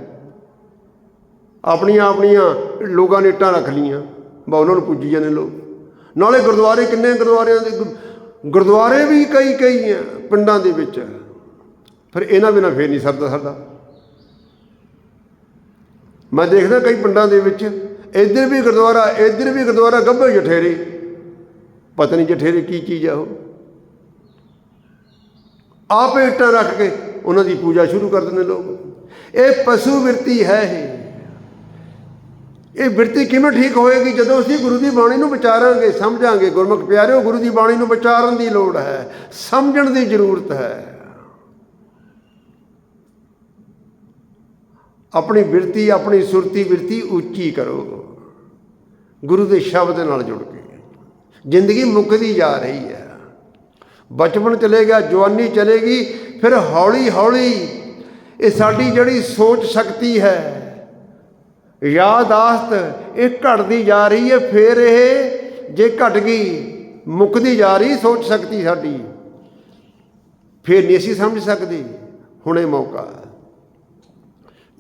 ਆਪਣੀਆਂ ਲੋਕਾਂ ਨੇ ਇੱਟਾਂ ਰੱਖ ਲਈਆਂ, ਬਾ ਉਹਨਾਂ ਨੂੰ ਪੂਜੀ ਜਾਂਦੇ ਲੋਕ। ਨਾਲੇ ਗੁਰਦੁਆਰੇ, ਕਿੰਨੇ ਗੁਰਦੁਆਰਿਆਂ ਦੇ ਗੁਰਦੁਆਰੇ ਵੀ ਕਈ ਆ ਪਿੰਡਾਂ ਦੇ ਵਿੱਚ। ਫਿਰ ਇਹਨਾਂ ਬਿਨਾਂ ਫੇਰ ਨਹੀਂ ਸਰਦਾ ਸਾਡਾ। ਮੈਂ ਦੇਖਦਾ ਕਈ ਪਿੰਡਾਂ ਦੇ ਵਿੱਚ ਇੱਧਰ ਵੀ ਗੁਰਦੁਆਰਾ, ਇੱਧਰ ਵੀ ਗੁਰਦੁਆਰਾ, ਗੱਭੇ ਜਠੇਰੇ। ਪਤਾ ਨਹੀਂ ਜਠੇਰੇ ਕੀ ਚੀਜ਼ ਆ। ਉਹ ਆਪੇ ਇੱਟਾਂ ਰੱਖ ਕੇ ਉਹਨਾਂ ਦੀ ਪੂਜਾ ਸ਼ੁਰੂ ਕਰ ਦਿੰਦੇ ਲੋਕ। ਇਹ ਪਸ਼ੂ ਬਿਰਤੀ ਹੈ। ਇਹ ਬਿਰਤੀ ਕਿਵੇਂ ਠੀਕ ਹੋਏਗੀ? ਜਦੋਂ ਅਸੀਂ ਗੁਰੂ ਦੀ ਬਾਣੀ ਨੂੰ ਵਿਚਾਰਾਂਗੇ, ਸਮਝਾਂਗੇ। ਗੁਰਮੁਖ ਪਿਆਰਿਓ, ਗੁਰੂ ਦੀ ਬਾਣੀ ਨੂੰ ਵਿਚਾਰਨ ਦੀ ਲੋੜ ਹੈ, ਸਮਝਣ ਦੀ ਜ਼ਰੂਰਤ ਹੈ। ਆਪਣੀ ਬਿਰਤੀ, ਆਪਣੀ ਸੁਰਤੀ ਬਿਰਤੀ ਉੱਚੀ ਕਰੋ ਗੁਰੂ ਦੇ ਸ਼ਬਦ ਨਾਲ ਜੁੜ ਕੇ। ਜ਼ਿੰਦਗੀ ਮੁੱਕਦੀ ਜਾ ਰਹੀ ਹੈ। ਬਚਪਨ ਚਲੇ ਗਿਆ, ਜਵਾਨੀ ਚਲੇਗੀ, ਫਿਰ ਹੌਲੀ ਹੌਲੀ ਇਹ ਸਾਡੀ ਜਿਹੜੀ ਸੋਚ ਸ਼ਕਤੀ ਹੈ, ਯਾਦਾਸ਼ਤ, ਇਹ ਘਟਦੀ ਜਾ ਰਹੀ ਹੈ। ਫਿਰ ਇਹ ਜੇ ਘਟ ਗਈ, ਮੁੱਕਦੀ ਜਾ ਰਹੀ ਸੋਚ ਸ਼ਕਤੀ ਸਾਡੀ, ਫਿਰ ਨਹੀਂ ਅਸੀਂ ਸਮਝ ਸਕਦੇ। ਹੁਣ ਇਹ ਮੌਕਾ,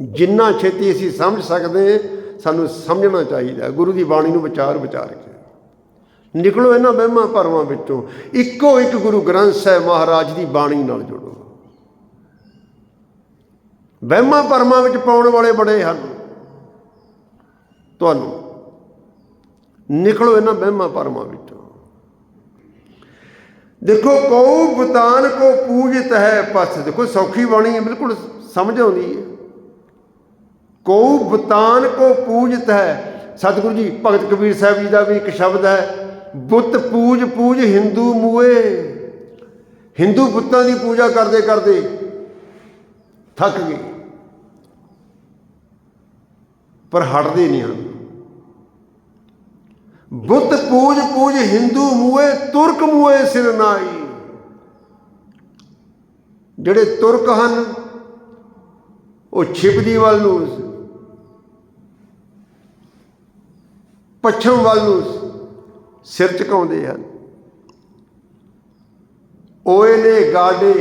ਜਿੰਨਾ ਛੇਤੀ ਅਸੀਂ ਸਮਝ ਸਕਦੇ, ਸਾਨੂੰ ਸਮਝਣਾ ਚਾਹੀਦਾ। ਗੁਰੂ ਦੀ ਬਾਣੀ ਨੂੰ ਵਿਚਾਰ ਕੇ ਨਿਕਲੋ ਇਹਨਾਂ ਵਹਿਮਾਂ ਭਰਮਾਂ ਵਿੱਚੋਂ। ਇੱਕੋ ਇੱਕ ਗੁਰੂ ਗ੍ਰੰਥ ਸਾਹਿਬ ਮਹਾਰਾਜ ਦੀ ਬਾਣੀ ਨਾਲ ਜੁੜੋ। ਵਹਿਮਾਂ ਭਰਮਾਂ ਵਿੱਚ ਪਾਉਣ ਵਾਲੇ ਬੜੇ ਹਨ। ਤੁਹਾਨੂੰ ਨਿਕਲੋ ਇਹਨਾਂ ਵਹਿਮਾਂ ਭਰਮਾਂ ਵਿੱਚੋਂ। ਦੇਖੋ ਕਉ ਬਤਾਨ ਕੋ ਪੂਜਤ ਹੈ ਪਸ। ਦੇਖੋ ਸੌਖੀ ਬਾਣੀ ਹੈ, ਬਿਲਕੁਲ ਸਮਝ ਆਉਂਦੀ ਹੈ। ਕਉ ਬਤਾਨ ਕੋ ਪੂਜਤ ਹੈ। ਸਤਿਗੁਰੂ ਜੀ ਭਗਤ ਕਬੀਰ ਸਾਹਿਬ ਜੀ ਦਾ ਵੀ ਇੱਕ ਸ਼ਬਦ ਹੈ, ਬੁੱਤ ਪੂਜ ਹਿੰਦੂ ਮੂਏ। ਹਿੰਦੂ ਬੁੱਤਾਂ ਦੀ ਪੂਜਾ ਕਰਦੇ ਕਰਦੇ ਥੱਕ ਗਏ, ਪਰ ਹਟਦੇ ਨਹੀਂ ਹਨ। ਬੁੱਤ ਪੂਜ ਹਿੰਦੂ ਮੂਏ, ਤੁਰਕ ਮੂਏ ਸਿਰ ਨਾਈ। ਜਿਹੜੇ ਤੁਰਕ ਹਨ ਉਹ ਛਿਪਦੀ ਵੱਲ ਨੂੰ, ਪੱਛਮ ਵੱਲ ਨੂੰ ਸਿਰ ਝੁਕਾਉਂਦੇ ਹਨ। ਓਇਲੇ ਗਾਡੇ,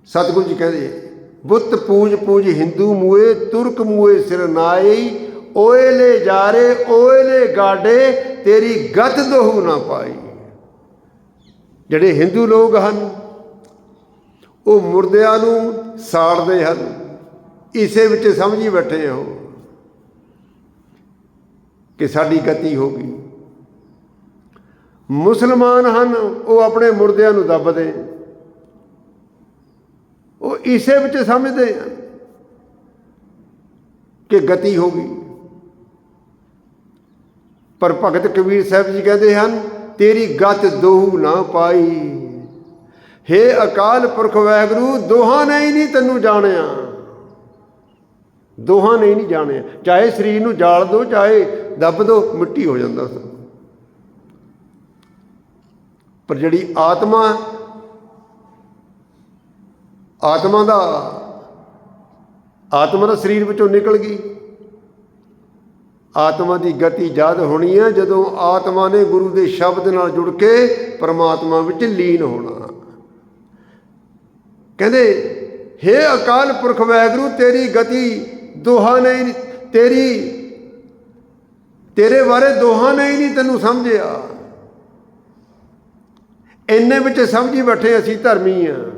ਸਤਿਗੁਰੂ ਜੀ ਕਹਿੰਦੇ ਬੁੱਤ ਪੂਜ ਪੂਜ ਹਿੰਦੂ ਮੂਏ, ਤੁਰਕ ਮੂਏ ਸਿਰ ਨਾਈ, ਓਇਲੇ ਜਾਰੇ ਓਇਲੇ ਗਾਡੇ, ਤੇਰੀ ਗਤ ਦੋਹੂ ਨਾ ਪਾਈ। ਜਿਹੜੇ ਹਿੰਦੂ ਲੋਕ ਹਨ ਉਹ ਮੁਰਦਿਆਂ ਨੂੰ ਸਾੜਦੇ ਹਨ, ਇਸੇ ਵਿੱਚ ਸਮਝੀ ਬੈਠੇ ਹੋ ਕਿ ਸਾਡੀ ਗਤੀ ਹੋ ਗਈ। ਮੁਸਲਮਾਨ ਹਨ ਉਹ ਆਪਣੇ ਮੁਰਦਿਆਂ ਨੂੰ ਦੱਬਦੇ, ਉਹ ਇਸੇ ਵਿੱਚ ਸਮਝਦੇ ਹਨ ਕਿ ਗਤੀ ਹੋ ਗਈ। ਪਰ ਭਗਤ ਕਬੀਰ ਸਾਹਿਬ ਜੀ ਕਹਿੰਦੇ ਹਨ ਤੇਰੀ ਗਤ ਦੋਹੂ ਨਾ ਪਾਈ। ਹੇ ਅਕਾਲ ਪੁਰਖ ਵਾਹਿਗੁਰੂ, ਦੋਹਾਂ ਨੇ ਹੀ ਨਹੀਂ ਤੈਨੂੰ ਜਾਣਿਆ, ਦੋਹਾਂ ਨੇ ਹੀ ਨਹੀਂ ਜਾਣਿਆ। ਚਾਹੇ ਸਰੀਰ ਨੂੰ ਜਾਲ ਦਿਓ, ਚਾਹੇ ਦੱਬ ਦਿਓ, ਮਿੱਟੀ ਹੋ ਜਾਂਦਾ ਸਭ। ਪਰ ਜਿਹੜੀ ਆਤਮਾ ਦਾ ਸਰੀਰ ਵਿੱਚੋਂ ਨਿਕਲ ਗਈ। ਆਤਮਾ ਦੀ ਗਤੀ ਜਦ ਹੋਣੀ ਹੈ ਜਦੋਂ ਆਤਮਾ ਨੇ ਗੁਰੂ ਦੇ ਸ਼ਬਦ ਨਾਲ ਜੁੜ ਕੇ ਪਰਮਾਤਮਾ ਵਿੱਚ ਲੀਨ ਹੋਣਾ। ਕਹਿੰਦੇ ਹੇ ਅਕਾਲ ਪੁਰਖ ਵਾਹਿਗੁਰੂ, ਤੇਰੀ ਗਤੀ ਦੋਹਾਂ ਨੇ ਹੀ, ਤੇਰੇ ਬਾਰੇ ਦੋਹਾਂ ਨੇ ਹੀ ਨਹੀਂ ਤੈਨੂੰ ਸਮਝਿਆ। ਇੰਨੇ ਵਿੱਚ ਸਮਝੀ ਬੈਠੇ ਅਸੀਂ ਧਰਮੀ ਹਾਂ,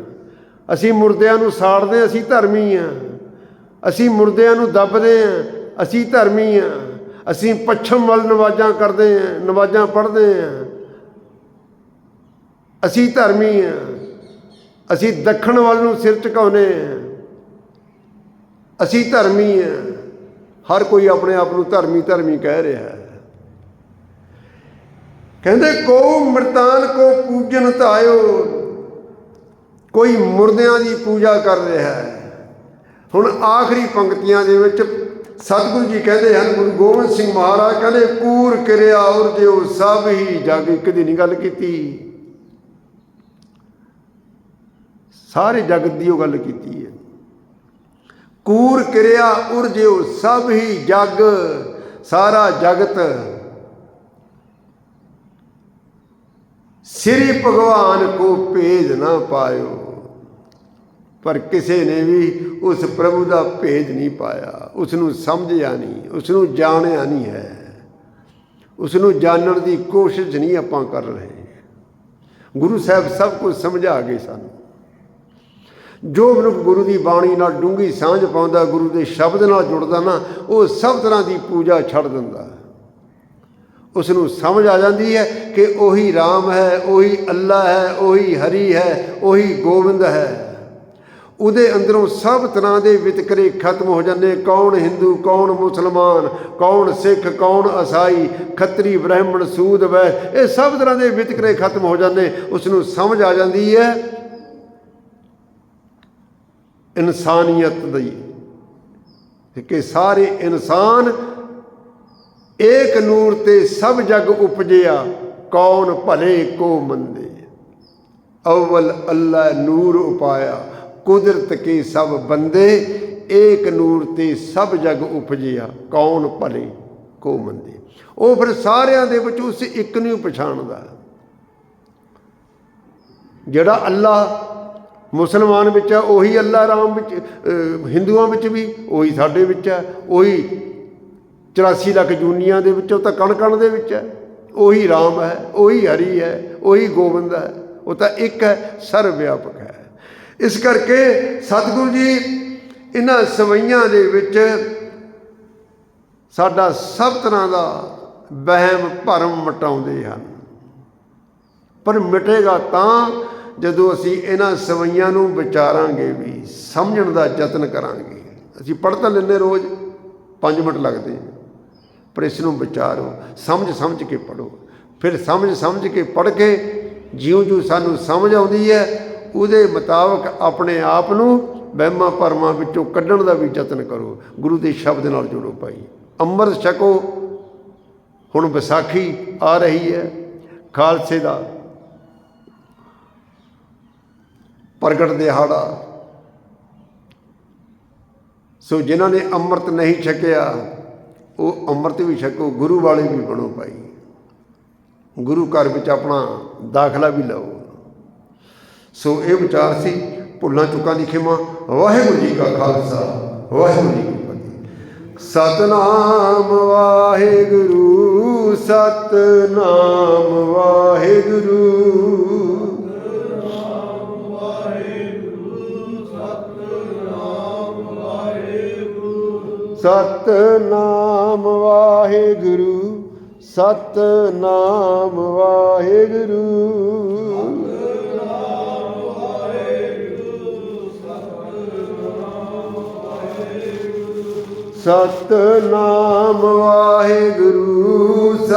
ਅਸੀਂ ਮੁਰਦਿਆਂ ਨੂੰ ਸਾੜਦੇ, ਅਸੀਂ ਧਰਮੀ ਹਾਂ। ਅਸੀਂ ਮੁਰਦਿਆਂ ਨੂੰ ਦੱਬਦੇ ਹਾਂ, ਅਸੀਂ ਧਰਮੀ ਹਾਂ। ਅਸੀਂ ਪੱਛਮ ਵੱਲ ਨਮਾਜ਼ਾਂ ਕਰਦੇ ਹਾਂ, ਨਮਾਜ਼ਾਂ ਪੜ੍ਹਦੇ ਹਾਂ, ਅਸੀਂ ਧਰਮੀ ਹਾਂ। ਅਸੀਂ ਦੱਖਣ ਵੱਲ ਨੂੰ ਸਿਰ ਝੁਕਾਉਂਦੇ ਹਾਂ, ਅਸੀਂ ਧਰਮੀ ਹਾਂ। ਹਰ ਕੋਈ ਆਪਣੇ ਆਪ ਨੂੰ ਧਰਮੀ ਕਹਿ ਰਿਹਾ ਹੈ। ਕਹਿੰਦੇ ਕੋ ਮ੍ਰਿਤਾਨ ਕੋ ਪੂਜਨ ਧਾਇਓ, ਕੋਈ ਮੁਰਦਿਆਂ ਦੀ ਪੂਜਾ ਕਰ ਰਿਹਾ ਹੈ। ਹੁਣ ਆਖਰੀ ਪੰਕਤੀਆਂ ਦੇ ਵਿੱਚ ਸਤਿਗੁਰੂ ਜੀ ਕਹਿੰਦੇ ਹਨ, ਗੁਰੂ ਗੋਬਿੰਦ ਸਿੰਘ ਮਹਾਰਾਜ ਕਹਿੰਦੇ ਕੂਰ ਕਿਰਿਆ ਔਰ ਜਿਉ ਸਭ ਹੀ ਜਗ। ਇੱਕ ਦੀ ਨਹੀਂ ਗੱਲ ਕੀਤੀ, ਸਾਰੇ ਜਗਤ ਦੀ ਉਹ ਗੱਲ ਕੀਤੀ ਹੈ। ਕੂਰ ਕਿਰਿਆ ਉਰ ਜਿਉ ਸਭ ਹੀ ਜਗ, ਸਾਰਾ ਜਗਤ ਸ੍ਰੀ ਭਗਵਾਨ ਕੋ ਭੇਦ ਨਾ ਪਾਇਓ। ਪਰ ਕਿਸੇ ਨੇ ਵੀ ਉਸ ਪ੍ਰਭੂ ਦਾ ਭੇਦ ਨਹੀਂ ਪਾਇਆ, ਉਸ ਨੂੰ ਸਮਝਿਆ ਨਹੀਂ, ਉਸ ਨੂੰ ਜਾਣਿਆ ਨਹੀਂ ਹੈ, ਉਸ ਨੂੰ ਜਾਣਨ ਦੀ ਕੋਸ਼ਿਸ਼ ਨਹੀਂ ਆਪਾਂ ਕਰ ਰਹੇ। ਗੁਰੂ ਸਾਹਿਬ ਸਭ ਕੁਝ ਸਮਝਾ ਗਏ ਸਾਨੂੰ। ਜੋ ਮਨੁੱਖ ਗੁਰੂ ਦੀ ਬਾਣੀ ਨਾਲ ਡੂੰਘੀ ਸਾਂਝ ਪਾਉਂਦਾ, ਗੁਰੂ ਦੇ ਸ਼ਬਦ ਨਾਲ ਜੁੜਦਾ ਨਾ, ਉਹ ਸਭ ਤਰ੍ਹਾਂ ਦੀ ਪੂਜਾ ਛੱਡ ਦਿੰਦਾ। ਉਸ ਨੂੰ ਸਮਝ ਆ ਜਾਂਦੀ ਹੈ ਕਿ ਉਹੀ ਰਾਮ ਹੈ, ਉਹੀ ਅੱਲਾ ਹੈ, ਉਹੀ ਹਰੀ ਹੈ, ਉਹੀ ਗੋਬਿੰਦ ਹੈ। ਉਹਦੇ ਅੰਦਰੋਂ ਸਭ ਤਰ੍ਹਾਂ ਦੇ ਵਿਤਕਰੇ ਖਤਮ ਹੋ ਜਾਂਦੇ। ਕੌਣ ਹਿੰਦੂ, ਕੌਣ ਮੁਸਲਮਾਨ, ਕੌਣ ਸਿੱਖ, ਕੌਣ ਈਸਾਈ, ਖੱਤਰੀ, ਬ੍ਰਾਹਮਣ, ਸੂਦ, ਵੈਸ਼, ਇਹ ਸਭ ਤਰ੍ਹਾਂ ਦੇ ਵਿਤਕਰੇ ਖਤਮ ਹੋ ਜਾਂਦੇ। ਉਸ ਨੂੰ ਸਮਝ ਆ ਜਾਂਦੀ ਹੈ ਇਨਸਾਨੀਅਤ ਦੀ, ਕਿ ਸਾਰੇ ਇਨਸਾਨ ਏਕ ਨੂਰ ਤੇ ਸਭ ਜਗ ਉਪਜਿਆ, ਕੌਣ ਭਲੇ ਕੋ ਮੰਦੇ। ਅਵਲ ਅੱਲਾ ਨੂਰ ਉਪਾਇਆ, ਕੁਦਰਤ ਕੇ ਸਭ ਬੰਦੇ, ਏਕ ਨੂਰ ਤੇ ਸਭ ਜਗ ਉਪਜਿਆ, ਕੌਣ ਭਲੇ ਕੋ ਮੰਦੇ। ਉਹ ਫਿਰ ਸਾਰਿਆਂ ਦੇ ਵਿੱਚ ਉਸ ਇੱਕ ਨੂੰ ਪਛਾਣਦਾ। ਜਿਹੜਾ ਅੱਲਾ ਮੁਸਲਮਾਨ ਵਿੱਚ ਹੈ ਉਹੀ ਅੱਲਾ ਰਾਮ ਵਿੱਚ, ਹਿੰਦੂਆਂ ਵਿੱਚ ਵੀ ਉਹੀ ਸਾਡੇ ਵਿੱਚ ਹੈ, ਉਹੀ 84 ਲੱਖ ਜੂਨੀਆਂ ਦੇ ਵਿੱਚੋਂ ਤਾਂ ਕਣ ਕਣ ਦੇ ਵਿੱਚ ਹੈ। ਉਹੀ ਰਾਮ ਹੈ, ਉਹੀ ਹਰੀ ਹੈ, ਉਹੀ ਗੋਬਿੰਦ ਹੈ। ਉਹ ਤਾਂ ਇੱਕ ਹੈ, ਸਰਵ ਵਿਆਪਕ ਹੈ। ਇਸ ਕਰਕੇ ਸਤਿਗੁਰੂ ਜੀ ਇਹਨਾਂ ਸਵਈਆਂ ਦੇ ਵਿੱਚ ਸਾਡਾ ਸਭ ਤਰ੍ਹਾਂ ਦਾ ਵਹਿਮ ਭਰਮ ਮਿਟਾਉਂਦੇ ਹਨ। ਪਰ ਮਿਟੇਗਾ ਤਾਂ ਜਦੋਂ ਅਸੀਂ ਇਹਨਾਂ ਸਵਈਆਂ ਨੂੰ ਵਿਚਾਰਾਂਗੇ, ਵੀ ਸਮਝਣ ਦਾ ਯਤਨ ਕਰਾਂਗੇ। ਅਸੀਂ ਪੜ੍ਹ ਤਾਂ ਲੈਂਦੇ ਰੋਜ਼ 5 ਮਿੰਟ ਲੱਗਦੇ, ਪਰ ਇਸ ਨੂੰ ਵਿਚਾਰੋ, ਸਮਝ ਕੇ ਪੜ੍ਹੋ। ਫਿਰ ਸਮਝ ਕੇ ਪੜ੍ਹ ਕੇ ਜਿਉਂ ਸਾਨੂੰ ਸਮਝ ਆਉਂਦੀ ਹੈ ਉਹਦੇ ਮੁਤਾਬਕ ਆਪਣੇ ਆਪ ਨੂੰ ਵਹਿਮਾਂ ਭਰਮਾਂ ਵਿੱਚੋਂ ਕੱਢਣ ਦਾ ਵੀ ਯਤਨ ਕਰੋ। ਗੁਰੂ ਦੇ ਸ਼ਬਦ ਨਾਲ ਜੁੜੋ ਭਾਈ, ਅੰਮ੍ਰਿਤ ਛਕੋ। ਹੁਣ ਵਿਸਾਖੀ ਆ ਰਹੀ ਹੈ, ਖਾਲਸੇ ਦਾ ਪ੍ਰਗਟ ਦਿਹਾੜਾ। ਸੋ ਜਿਨ੍ਹਾਂ ਨੇ ਅੰਮ੍ਰਿਤ ਨਹੀਂ ਛਕਿਆ ਉਹ ਅੰਮ੍ਰਿਤ ਵੀ ਛਕੋ, ਗੁਰੂ ਵਾਲੇ ਵੀ ਬਣੋ ਭਾਈ, ਗੁਰੂ ਘਰ ਵਿੱਚ ਆਪਣਾ ਦਾਖਲਾ ਵੀ ਲਓ। ਸੋ ਇਹ ਵਿਚਾਰ ਸੀ। ਭੁੱਲਾਂ ਚੁੱਕਾਂ ਦੀ ਖਿਮਾ। ਵਾਹਿਗੁਰੂ ਜੀ ਕਾ ਖਾਲਸਾ, ਵਾਹਿਗੁਰੂ ਜੀ ਕੀ ਫਤਿਹ। ਸਤਨਾਮ ਵਾਹਿਗੁਰੂ, ਸਤਨਾਮ ਵਾਹਿਗੁਰੂ, ਸਤਨਾਮ ਵਾਹਿਗੁਰੂ, ਸਤਨਾਮ ਵਾਹਿਗੁਰੂ, ਸਤਨਾਮ ਵਾਹਿਗੁਰੂ।